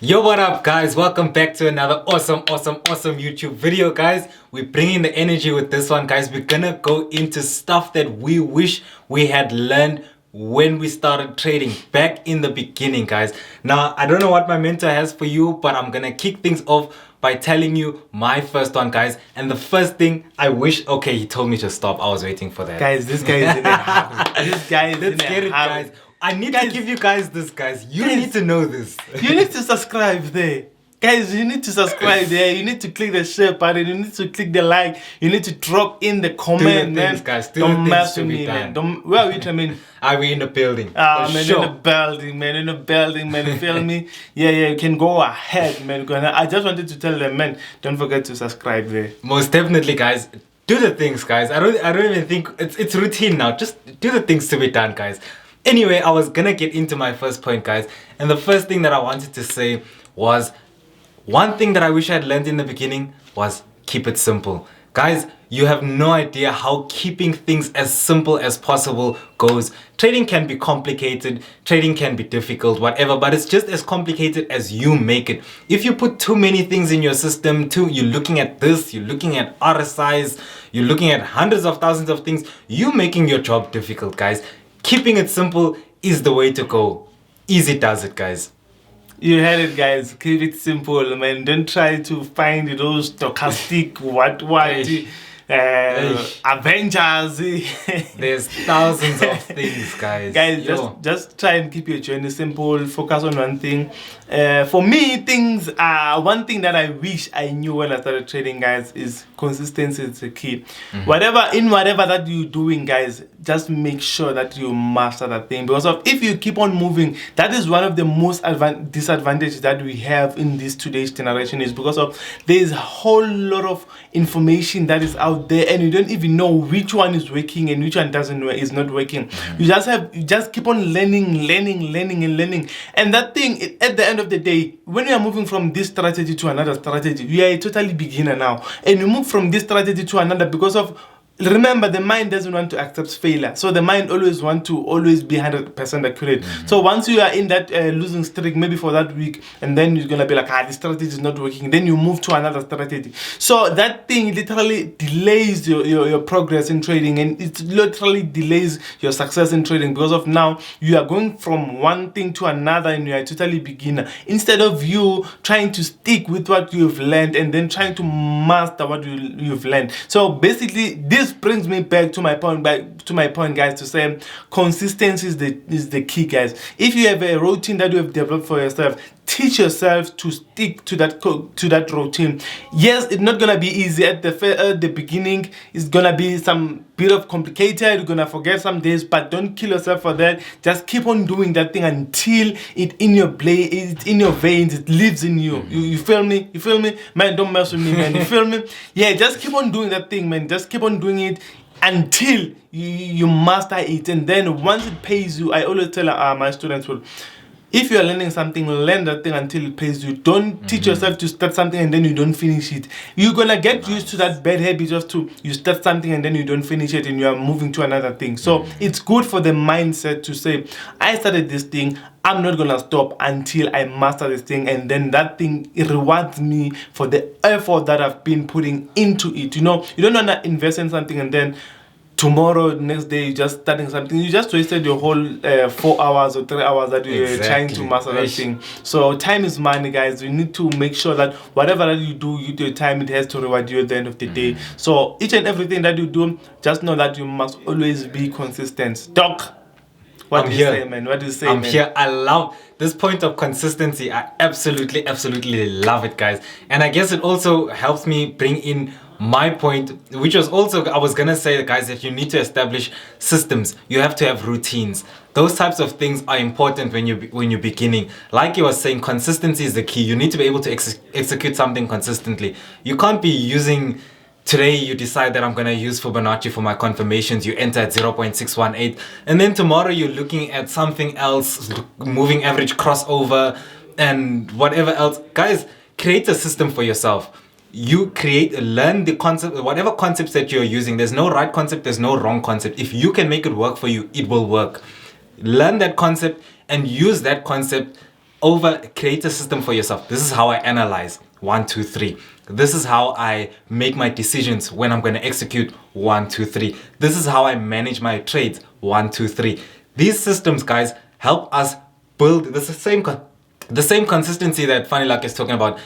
Yo, what up guys? Welcome back to another awesome YouTube video, guys. We're bringing the energy with this one, guys. We're gonna go into stuff that we wish we had learned when we started trading back in the beginning, guys. Now, I don't know what my mentor has for you, but I'm gonna kick things off by telling you my first one, guys. And the first thing I wish, okay, he told me to stop. I was waiting for that. Guys, this guy is in a hurry. This guy is Let's in get a it, hurry. guys. I need to give you guys this, guys. You need to know this. You need to subscribe there. Guys, you need to subscribe there. You need to click the share button. You need to click the like. You need to drop in the comment, things, man. guys. Do Don't the mess things with to be me, man. done. Don't. Where are we? I mean, Are we in the building? man, For in sure. the building, man. In the building, man. You feel me? Yeah. You can go ahead, man. I just wanted to tell them, man. Don't forget to subscribe there. Most definitely, guys. Do the things, guys. I don't even think it's routine now. Just do the things to be done, guys. Anyway, I was gonna get into my first point, guys. And the first thing that I wanted to say was, one thing that I wish I had learned in the beginning was keep it simple. Guys, you have no idea how keeping things as simple as possible goes. Trading can be complicated, trading can be difficult, whatever, but it's just as complicated as you make it. If you put too many things in your system, you're looking at this, you're looking at RSIs, you're looking at hundreds of thousands of things, you're making your job difficult, guys. Keeping it simple is the way to go. Easy does it, guys. You heard it, guys. Keep it simple, man. Don't try to find those stochastic Avengers. There's thousands of things, guys. Guys, just try and keep your journey simple. Focus on one thing. For me, one thing that I wish I knew when I started trading, guys, is consistency is the key. Whatever that you're doing, guys, just make sure that you master that thing. Because if you keep on moving, that is one of the most disadvantages that we have in this today's generation, is because of there's a whole lot of information that is out there, and you don't even know which one is working and which one is not working. You just keep on learning, and that thing, at the end of the day, when you are moving from this strategy to another strategy, you are a totally beginner now, and you move from this strategy to another because of, remember, the mind doesn't want to accept failure. So the mind always wants to be 100% accurate. So once you are in that losing streak, maybe for that week, and then you're going to be like, this strategy is not working. Then you move to another strategy. So that thing literally delays your progress in trading, and it literally delays your success in trading, because of now you are going from one thing to another and you are totally beginner. Instead of you trying to stick with what you've learned and then trying to master what you've learned. So basically, this brings me back to my point, guys, to say consistency is the key, guys. If you have a routine that you have developed for yourself, teach yourself to stick to that routine. Yes, it's not gonna be easy at the beginning. It's gonna be some bit of complicated. You're gonna forget some days, but don't kill yourself for that. Just keep on doing that thing until it's in your veins. It lives in you. You feel me? Man, don't mess with me, man. You feel me? Yeah, just keep on doing that thing, man. Just keep on doing it until you master it, and then once it pays you, I always tell my students, well, if you are learning something, learn that thing until it pays you. Don't teach yourself to start something and then you don't finish it. You're gonna get used to that bad habit of you start something and then you don't finish it and you are moving to another thing. So it's good for the mindset to say, I started this thing, I'm not gonna stop until I master this thing, and then that thing, it rewards me for the effort that I've been putting into it. You know, you don't wanna invest in something and then tomorrow, next day, you're just starting something. You just wasted your whole 4 hours or 3 hours that you're trying to master that thing. So time is money, guys. You need to make sure that whatever that you do, your time, it has to reward you at the end of the day. So each and everything that you do, just know that you must always be consistent. Doc, what do you say, man? What do you say, man? I'm here. I love this point of consistency. I absolutely love it, guys. And I guess it also helps me bring in my point, which was also, I was gonna say, guys, that you need to establish systems. You have to have routines. Those types of things are important when you're beginning. Like you were saying, consistency is the key. You need to be able to execute something consistently. You can't be using, today you decide that I'm gonna use Fibonacci for my confirmations. You enter at 0.618, and then tomorrow you're looking at something else, moving average crossover and whatever else. Guys, create a system for yourself. You learn the concept, whatever concepts that you're using. There's no right concept, there's no wrong concept. If you can make it work for you, it will work. Learn that concept and use that concept create a system for yourself. This is how I analyze 1, 2, 3. This is how I make my decisions when I'm going to execute 1, 2, 3. This is how I manage my trades 1, 2, 3. These systems, guys, help us build the same consistency that Funny Luck is talking about.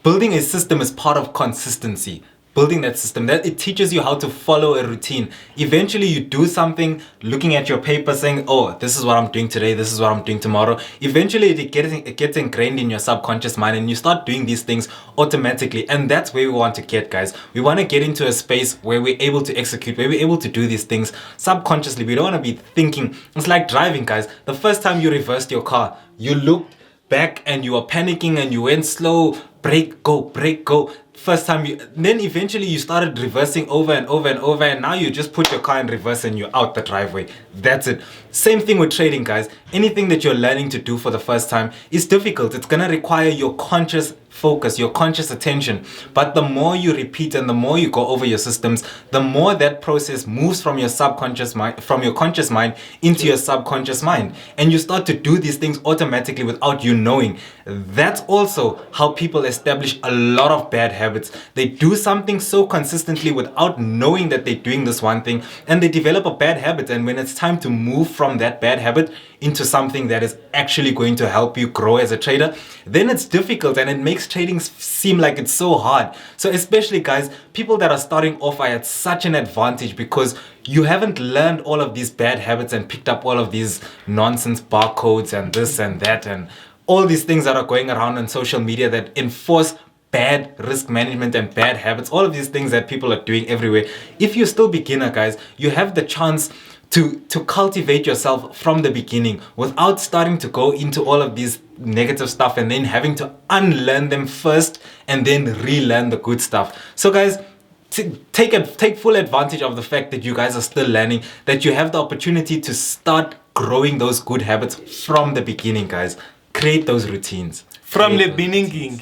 Building a system is part of consistency. Building that system, that it teaches you how to follow a routine. Eventually you do something, looking at your paper saying, oh, this is what I'm doing today, this is what I'm doing tomorrow. Eventually it gets ingrained in your subconscious mind, and you start doing these things automatically. And that's where we want to get, guys. We want to get into a space where we're able to execute, where we're able to do these things subconsciously. We don't want to be thinking. It's like driving, guys. The first time you reversed your car, you looked back and you were panicking and you went slow, brake, go. First time then eventually you started reversing over and over and over, and now you just put your car in reverse and you're out the driveway. That's it. Same thing with trading, guys. Anything that you're learning to do for the first time is difficult. It's gonna require your conscious focus, your conscious attention. But the more you repeat and the more you go over your systems, the more that process moves from your subconscious mind, from your conscious mind into your subconscious mind, and you start to do these things automatically without you knowing. That's also how people establish a lot of bad habits. They do something so consistently without knowing that they're doing this one thing, and they develop a bad habit. And when it's time to move from that bad habit into something that is actually going to help you grow as a trader, then it's difficult and it makes trading seem like it's so hard. So especially, guys, people that are starting off are at such an advantage because you haven't learned all of these bad habits and picked up all of these nonsense barcodes and this and that and all these things that are going around on social media that enforce bad risk management and bad habits, all of these things that people are doing everywhere. If you're still beginner, guys, you have the chance to cultivate yourself from the beginning without starting to go into all of these negative stuff and then having to unlearn them first and then relearn the good stuff. So, guys, take full advantage of the fact that you guys are still learning, that you have the opportunity to start growing those good habits from the beginning, guys. Create those routines. From the beginning.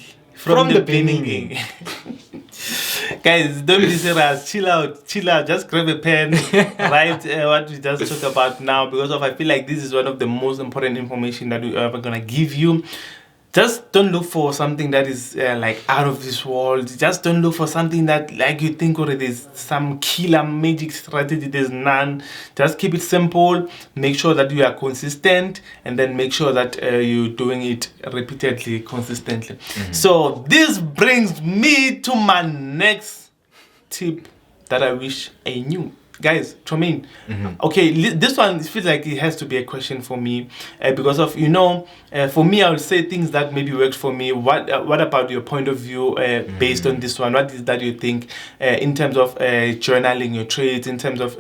Guys, don't be serious. Chill out. Just grab a pen. Write what we just talked about now, because I feel like this is one of the most important information that we're ever gonna give you. Just don't look for something that is like out of this world. Just don't look for something that like you think already there's some killer magic strategy. There's none. Just keep it simple. Make sure that you are consistent, and then make sure that you're doing it repeatedly, consistently. So this brings me to my next tip that I wish I knew. Guys, Tromaine, okay, this one feels like it has to be a question for me because of, for me, I would say things that maybe worked for me. What about your point of view based on this one? What is that you think in terms of journaling your trades, in terms of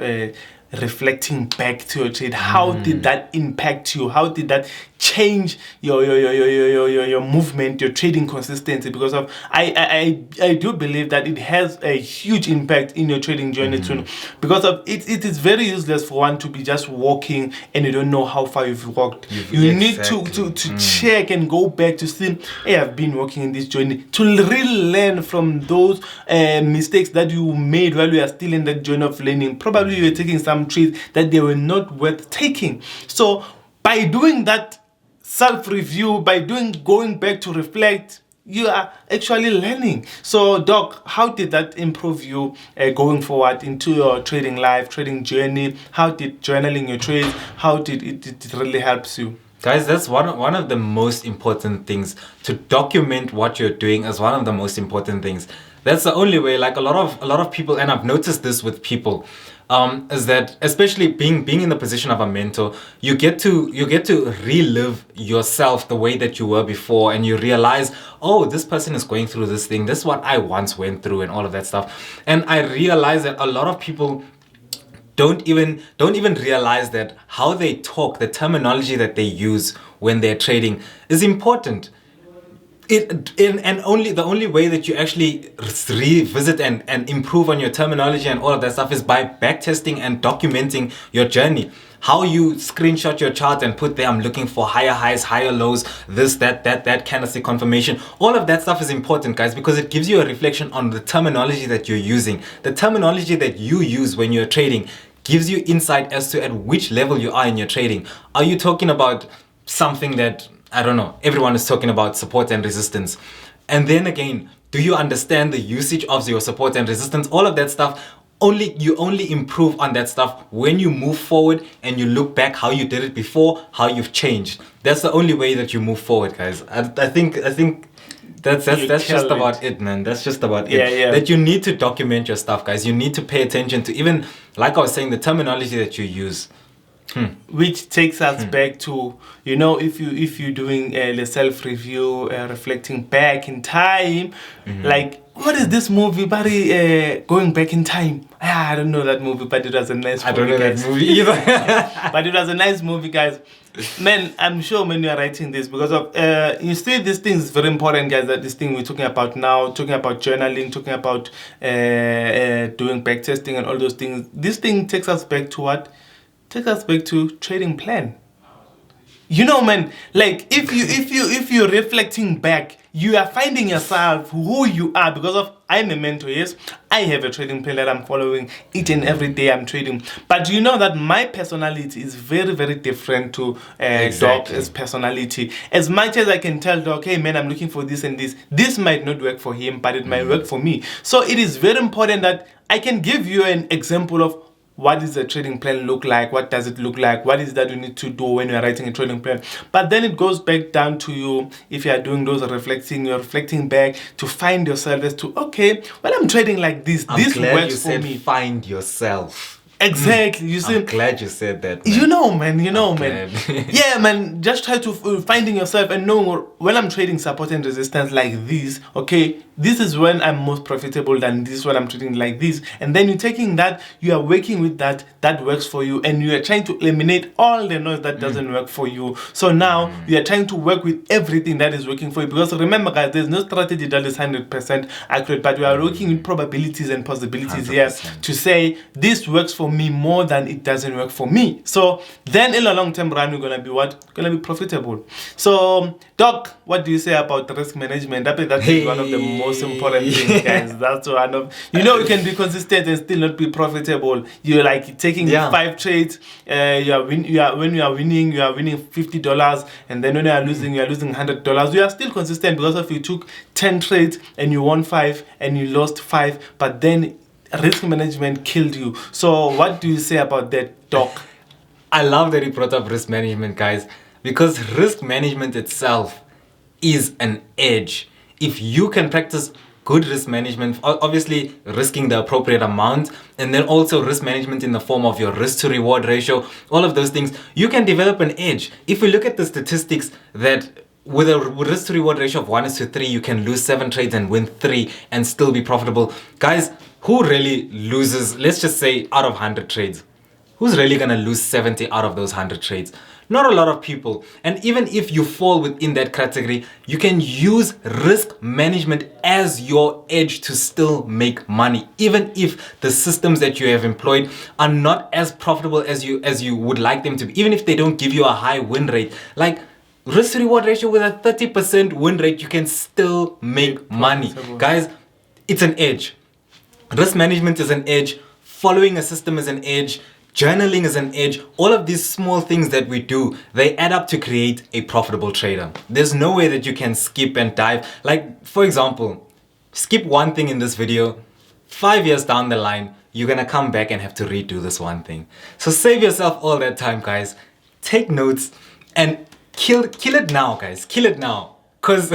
reflecting back to your trade? How did that impact you? How did that change your movement, your trading consistency? Because of I do believe that it has a huge impact in your trading journey too. Because of it is very useless for one to be just walking and you don't know how far you've walked. You need to check and go back to see, hey, I've been walking in this journey, to really learn from those mistakes that you made while you are still in that journey of learning. Probably you were taking some trades that they were not worth taking. So by doing that self-review, by going back to reflect, you are actually learning. So, Doc, how did that improve you going forward into your trading life, trading journey? How did journaling your trades, how did it really helps you? Guys, that's one of the most important things. To document what you're doing is one of the most important things. That's the only way. Like a lot of people, and I've noticed this with people, is that especially being in the position of a mentor, you get to relive yourself the way that you were before, and you realize, oh, this person is going through this thing. This is what I once went through, and all of that stuff. And I realize that a lot of people don't even realize that how they talk, the terminology that they use when they're trading is important. The only way that you actually revisit and improve on your terminology and all of that stuff is by backtesting and documenting your journey. How you screenshot your chart and put there, I'm looking for higher highs, higher lows, this, that candlestick confirmation. All of that stuff is important, guys, because it gives you a reflection on the terminology that you're using. The terminology that you use when you're trading gives you insight as to at which level you are in your trading. Are you talking about something that I don't know, everyone is talking about support and resistance. And then again, do you understand the usage of your support and resistance? All of that stuff, you only improve on that stuff when you move forward and you look back how you did it before, how you've changed. That's the only way that you move forward, guys. I think that's just about it, man. That's just about it. Yeah. That you need to document your stuff, guys. You need to pay attention to, even like I was saying, the terminology that you use. Which takes us back to, you know, if you're doing the self-review, reflecting back in time, like, what is this movie, buddy, going back in time? I don't know that movie, but it was a nice movie. I don't know guys. that movie either. But it was a nice movie, guys. Man, I'm sure when you are writing this, because of you see, this thing is very important, guys. That this thing we're talking about now, talking about journaling, talking about doing back testing and all those things. This thing takes us back to what? Take us back to trading plan. You know, man, like if you're reflecting back, you are finding yourself who you are, because of, I'm a mentor, yes, I have a trading plan that I'm following each and every day. I'm trading, but you know that my personality is very, very different to Doc's personality. As much as I can tell Doc, hey man, I'm looking for this and this might not work for him, but it might work for me. So it is very important that I can give you an example of what does a trading plan look like? What does it look like? What is that you need to do when you're writing a trading plan? But then it goes back down to you, if you are doing those reflecting, you're reflecting back to find yourself as to, okay, well, I'm trading like this. This works for me. Find yourself. Exactly. You see, I'm glad you said that, man. You know, man. Yeah, man. Just try to finding yourself and know when I'm trading support and resistance like this. Okay, this is when I'm most profitable than this when I'm trading like this. And then you're taking that, you are working with that works for you, and you are trying to eliminate all the noise that doesn't work for you. So now you are trying to work with everything that is working for you. Because remember, guys, there's no strategy that is 100% accurate, but we are working with probabilities and possibilities 100%. Here to say this works for me more than it doesn't work for me. So then in the long term run, we're gonna be what? Gonna be profitable. So Doc, what do you say about risk management? That is one of the most important things, guys. That's one of, you know, you can be consistent and still not be profitable. You're like taking 5 trades, when you are winning, you are winning $50, and then when you are losing $100. You are still consistent, because if you took 10 trades and you won 5 and you lost 5, but then risk management killed you. So what do you say about that, Doc? I love that he brought up risk management, guys, because risk management itself is an edge. If you can practice good risk management, obviously risking the appropriate amount, and then also risk management in the form of your risk to reward ratio, all of those things, you can develop an edge. If we look at the statistics, that with a risk to reward ratio of 1:3, you can lose 7 trades and win 3 and still be profitable. Guys, who really loses, let's just say out of 100 trades, who's really gonna lose 70 out of those 100 trades? Not a lot of people. And even if you fall within that category, you can use risk management as your edge to still make money, even if the systems that you have employed are not as profitable as you would like them to be, even if they don't give you a high win rate. Like risk to reward ratio with a 30% win rate, you can still make money. Guys, it's an edge. Risk management is an edge. Following a system is an edge. Journaling is an edge. All of these small things that we do, they add up to create a profitable trader. There's no way that you can skip and dive. Like, for example, skip one thing in this video, 5 years down the line, you're gonna come back and have to redo this one thing. So save yourself all that time, guys. Take notes and kill it now, guys. Kill it now. Because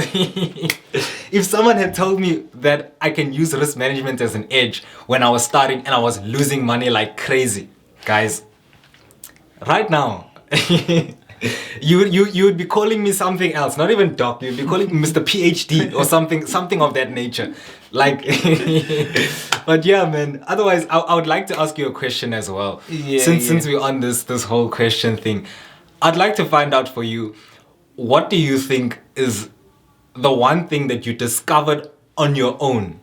if someone had told me that I can use risk management as an edge when I was starting and I was losing money like crazy, guys, right now, you would be calling me something else. Not even Doc. You'd be calling me Mr. PhD or something of that nature. Like, but yeah, man. Otherwise, I would like to ask you a question as well. Since we're on this whole question thing, I'd like to find out for you, what do you think is the one thing that you discovered on your own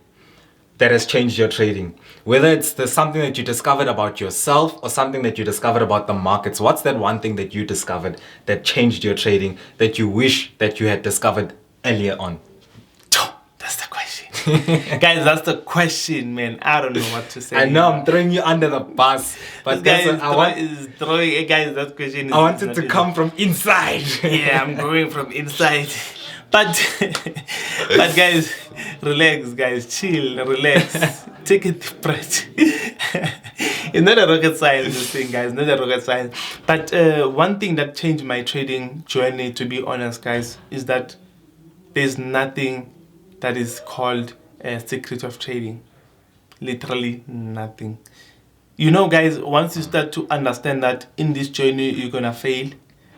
that has changed your trading? Whether it's something that you discovered about yourself or something that you discovered about the markets. What's that one thing that you discovered that changed your trading that you wish that you had discovered earlier on? That's the question. Guys, that's the question, man. I don't know what to say. I know I'm throwing you under the bus, but this that's guy what is throwing. Guys, that question is. I want it to come from inside. Yeah, I'm going from inside. But but guys, relax, guys, chill, relax, take a deep breath. It's not a rocket science, this thing, guys. Not a rocket science. But one thing that changed my trading journey, to be honest, guys, is that there's nothing that is called a secret of trading. Literally nothing. You know, guys, once you start to understand that in this journey you're gonna fail,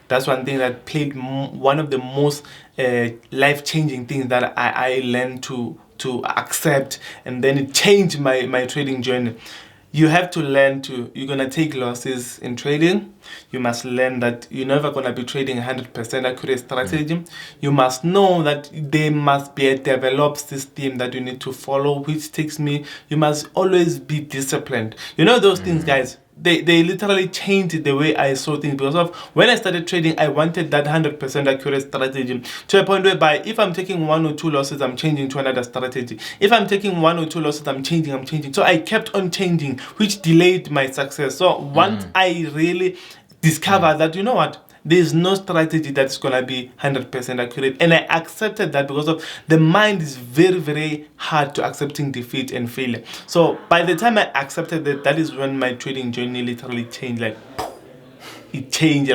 that's one thing that played one of the most life-changing things that I learned to accept, and then it changed my trading journey. You have to learn you're gonna take losses in trading. You must learn that you're never gonna be trading 100% accurate strategy. You must know that there must be a developed system that you need to follow, which takes me, you must always be disciplined. You know those things, guys. They literally changed the way I saw things, because of when I started trading, I wanted that 100% accurate strategy, to a point whereby if I'm taking 1 or 2 losses, I'm changing to another strategy. If I'm taking 1 or 2 losses, I'm changing. So I kept on changing, which delayed my success. So once I really discovered that, you know what, there's no strategy that's gonna be 100% accurate, and I accepted that, because of the mind is very, very hard to accepting defeat and failure. So by the time I accepted that is when my trading journey literally changed. Like, it changed,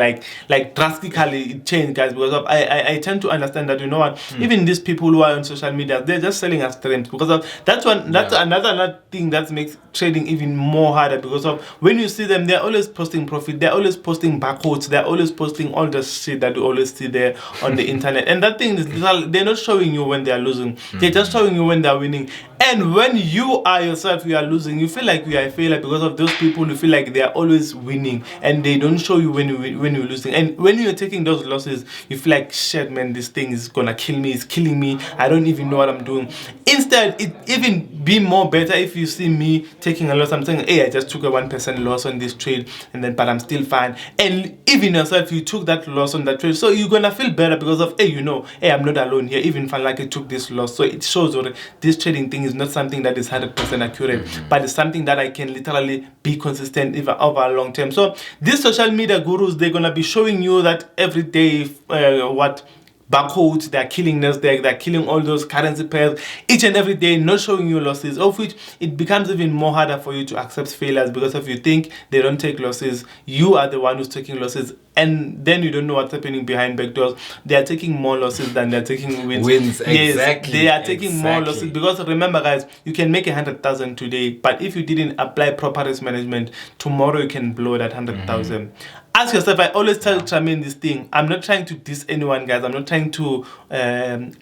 like drastically. It changed, guys, because of I tend to understand that, you know what, even these people who are on social media, they're just selling us strength, because of that's another thing that makes trading even more harder, because of when you see them, they're always posting profit, they're always posting barcodes, they're always posting all the shit that you always see there on the internet, and that thing is literally, they're not showing you when they're losing, they're just showing you when they're winning. And when you are yourself, you are losing, you feel like you are a failure, because of those people who feel like they are always winning, and they don't show you when you're losing. And when you're taking those losses, you feel like, shit, man, this thing is gonna kill me, it's killing me, I don't even know what I'm doing. Instead, it even be more better if you see me taking a loss. I'm saying, hey, I just took a 1% loss on this trade, and then but I'm still fine. And even yourself, you took that loss on that trade, so you're gonna feel better, because of, hey, you know, hey, I'm not alone here. Even if I like took this loss, so it shows that this trading thing is not something that is 100% accurate, but it's something that I can literally be consistent even over a long term. So these social media gurus, they're gonna be showing you that every day what barcodes, they're killing Nasdaq, they're killing all those currency pairs each and every day, not showing you losses, of which it becomes even more harder for you to accept failures, because if you think they don't take losses, you are the one who's taking losses, and then you don't know what's happening behind back doors. They are taking more losses than they're taking wins. Yes, exactly. They are taking more losses, because remember, guys, you can make 100,000 today, but if you didn't apply proper risk management, tomorrow you can blow that 100,000. Ask yourself, I always tell Charmaine this thing, I'm not trying to diss anyone, guys, I'm not trying to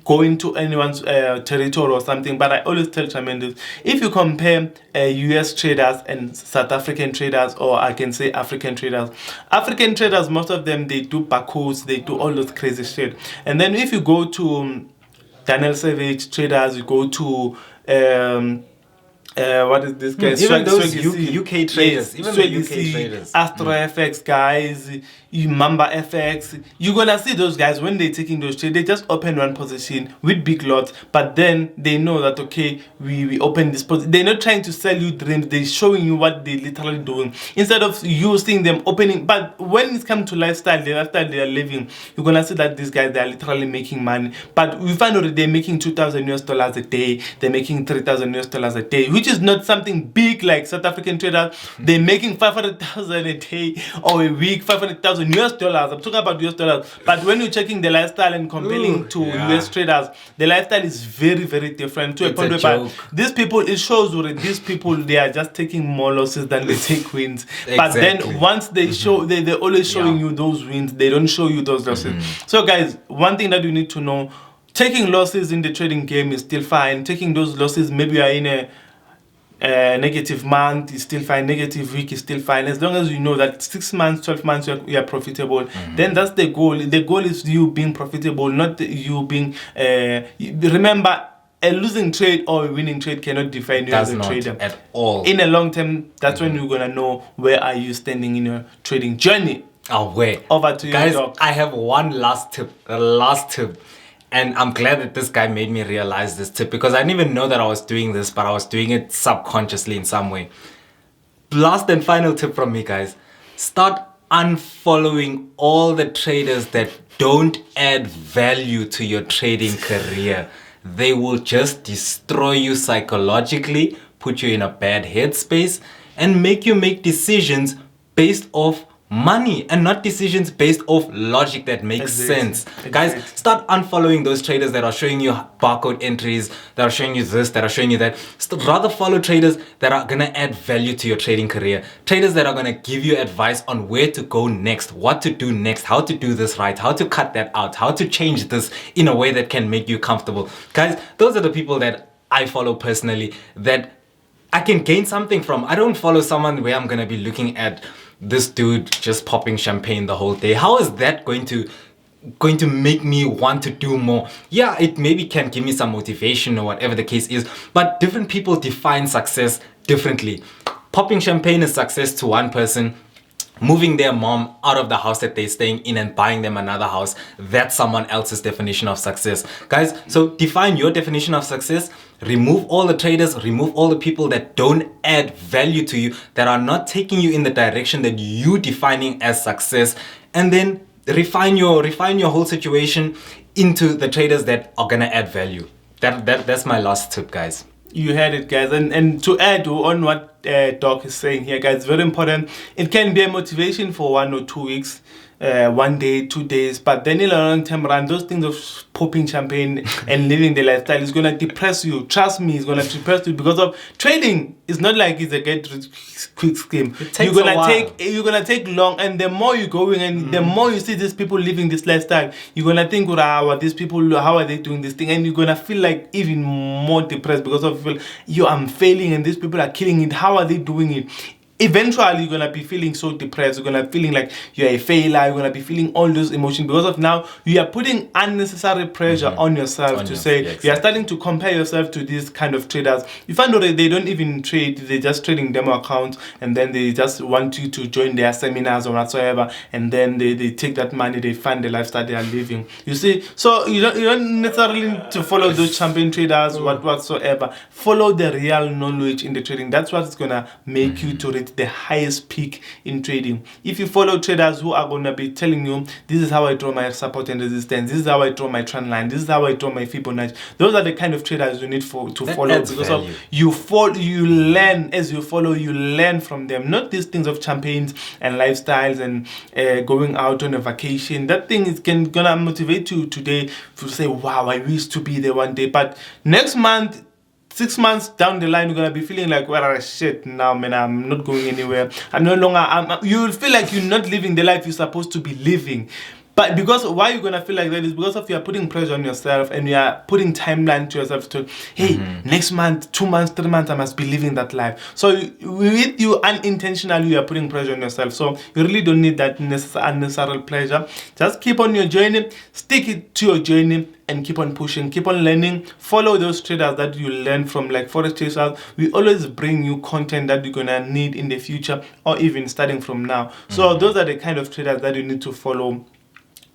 go into anyone's territory or something, but I always tell Charmaine this: if you compare US traders and South African traders, or I can say African traders, most of them, they do barcodes, they do all those crazy shit. And then if you go to Daniel Savage traders, you go to what is this guy? Even those UK traders, even the UK traders, Astro FX guys, Mamba FX, you're gonna see those guys when they're taking those trades, they just open one position with big lots, but then they know that, okay, we open this position. They're not trying to sell you dreams, they're showing you what they're literally doing, instead of you seeing them opening. But when it comes to lifestyle, the lifestyle they are living, you're gonna see that these guys, they're literally making money. But we find out they're making $2,000 a day, they're making $3,000 a day, which is not something big like South African traders. They're making 500,000 a day or a week, $500,000 US dollars. I'm talking about US dollars. But when you're checking the lifestyle and comparing to US traders, the lifestyle is very, very different, to a point where these people, it shows that these people, they are just taking more losses than they take wins. But then once they show, they're always showing you those wins, they don't show you those losses. So guys, one thing that you need to know, taking losses in the trading game is still fine. Taking those losses, maybe you are in a negative month is still fine, negative week is still fine, as long as you know that 6 months, 12 months you are profitable. Then that's the goal. The goal is you being profitable, not you being remember, a losing trade or a winning trade cannot define you as a trader at all. In a long term, that's when you're gonna know where are you standing in your trading journey. Oh wait, over to you, guys, Doc. I have one last tip. The last tip, And I'm glad that this guy made me realize this tip, because I didn't even know that I was doing this, but I was doing it subconsciously in some way. Last and final tip from me, guys. Start unfollowing all the traders that don't add value to your trading career. They will just destroy you psychologically, put you in a bad headspace, and make you make decisions based off money and not decisions based off logic that makes sense. Guys, start unfollowing those traders that are showing you barcode entries, that are showing you this, that are showing you that. Rather follow traders that are gonna add value to your trading career. Traders that are gonna give you advice on where to go next, what to do next, how to do this right, how to cut that out, how to change this in a way that can make you comfortable. Guys, those are the people that I follow personally, that I can gain something from. I don't follow someone where I'm gonna be looking at this dude just popping champagne the whole day. How is that going to make me want to do more? Yeah, it maybe can give me some motivation or whatever the case is, but different people define success differently. Popping champagne is success to one person. Moving their mom out of the house that they're staying in and buying them another house, that's someone else's definition of success. Guys, so define your definition of success. Remove all the traders, remove all the people that don't add value to you, that are not taking you in the direction that you defining as success, and then refine your whole situation into the traders that are gonna add value. That's my last tip, guys. You heard it, guys. And to add on what Doc is saying here, guys, very important. It can be a motivation for 1 or 2 weeks, 1 day, 2 days, but then in a long term run, those things of popping champagne and living the lifestyle is gonna depress you. Trust me, it's gonna depress you, because of trading. It's not like it's a get rich quick scheme. You're gonna take long, and the more you're going and the more you see these people living this lifestyle, you're gonna think, wow, these people, how are they doing this thing? And you're gonna feel like even more depressed, because of I'm failing and these people are killing it. How are they doing it? Eventually you're gonna be feeling so depressed, you're gonna be feeling like you're a failure, you're gonna be feeling all those emotions, because of now you are putting unnecessary pressure on yourself you are starting to compare yourself to these kind of traders. You find out that they don't even trade, they're just trading demo accounts, and then they just want you to join their seminars or whatsoever, and then they take that money, they fund the lifestyle they are living. You see, so you don't necessarily need to follow those champion traders whatsoever. Follow the real knowledge in the trading. That's what's gonna make you to reach the highest peak in trading. If you follow traders who are going to be telling you, this is how I draw my support and resistance, this is how I draw my trend line, this is how I draw my Fibonacci, those are the kind of traders you need to follow, because of you learn as you follow, you learn from them, not these things of campaigns and lifestyles and going out on a vacation. That thing is gonna motivate you today to say, wow, I wish to be there one day, but next month, 6 months down the line, you're gonna be feeling like, well, shit, now, man, I'm not going anywhere. I'm no longer. You will feel like you're not living the life you're supposed to be living. But because why you're gonna feel like that is because of you are putting pressure on yourself, and you are putting timeline to yourself to, hey, next month, 2 months, 3 months, I must be living that life. So with you unintentionally, you are putting pressure on yourself. So you really don't need that unnecessary pressure. Just keep on your journey, stick it to your journey, and keep on pushing, keep on learning. Follow those traders that you learn from, like Forex traders. We always bring you content that you're gonna need in the future, or even starting from now. So those are the kind of traders that you need to follow.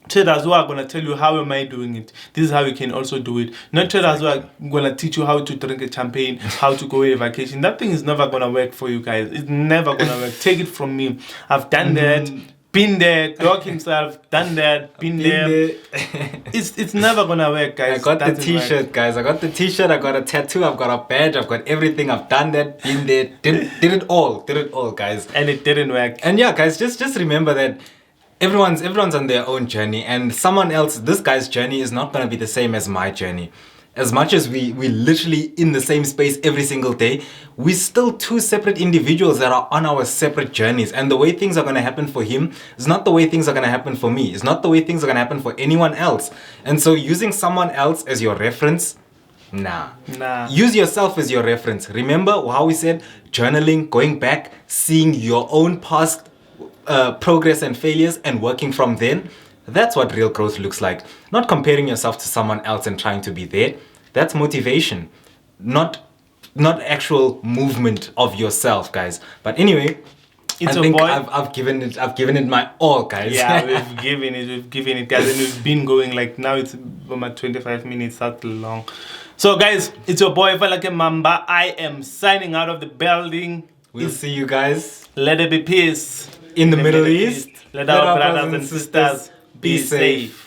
Traders who are going to tell you, how am I doing it? This is how you can also do it. Not traders who are going to teach you how to drink a champagne, how to go on a vacation. That thing is never going to work for you guys. It's never going to work. Take it from me. I've done that. Been there. Doc himself. Done that. Been there. It's never going to work, guys. I got the t-shirt, guys. I got the t-shirt. I got a tattoo. I've got a badge. I've got everything. I've done that. Been there. Did it all. Did it all, guys. And it didn't work. And yeah, guys, just remember that everyone's on their own journey, and this guy's journey is not going to be the same as my journey. As much as we literally in the same space every single day, we're still two separate individuals that are on our separate journeys, and the way things are going to happen for him is not the way things are going to happen for me. It's not the way things are going to happen for anyone else. And so using someone else as your reference, nah. Use yourself as your reference. Remember how we said journaling, going back, seeing your own past progress and failures and working from then. That's what real growth looks like. Not comparing yourself to someone else and trying to be there. That's motivation, not actual movement of yourself, guys. But anyway, It's I a think boy. I've given it my all, guys. Yeah, we've given it, guys, and we've been going like now it's about 25 minutes. That's long. So, guys, it's your boy Falake Mamba. I am signing out of the building. We'll see you guys Let there be peace in the Middle East. Let our brothers and sisters be safe.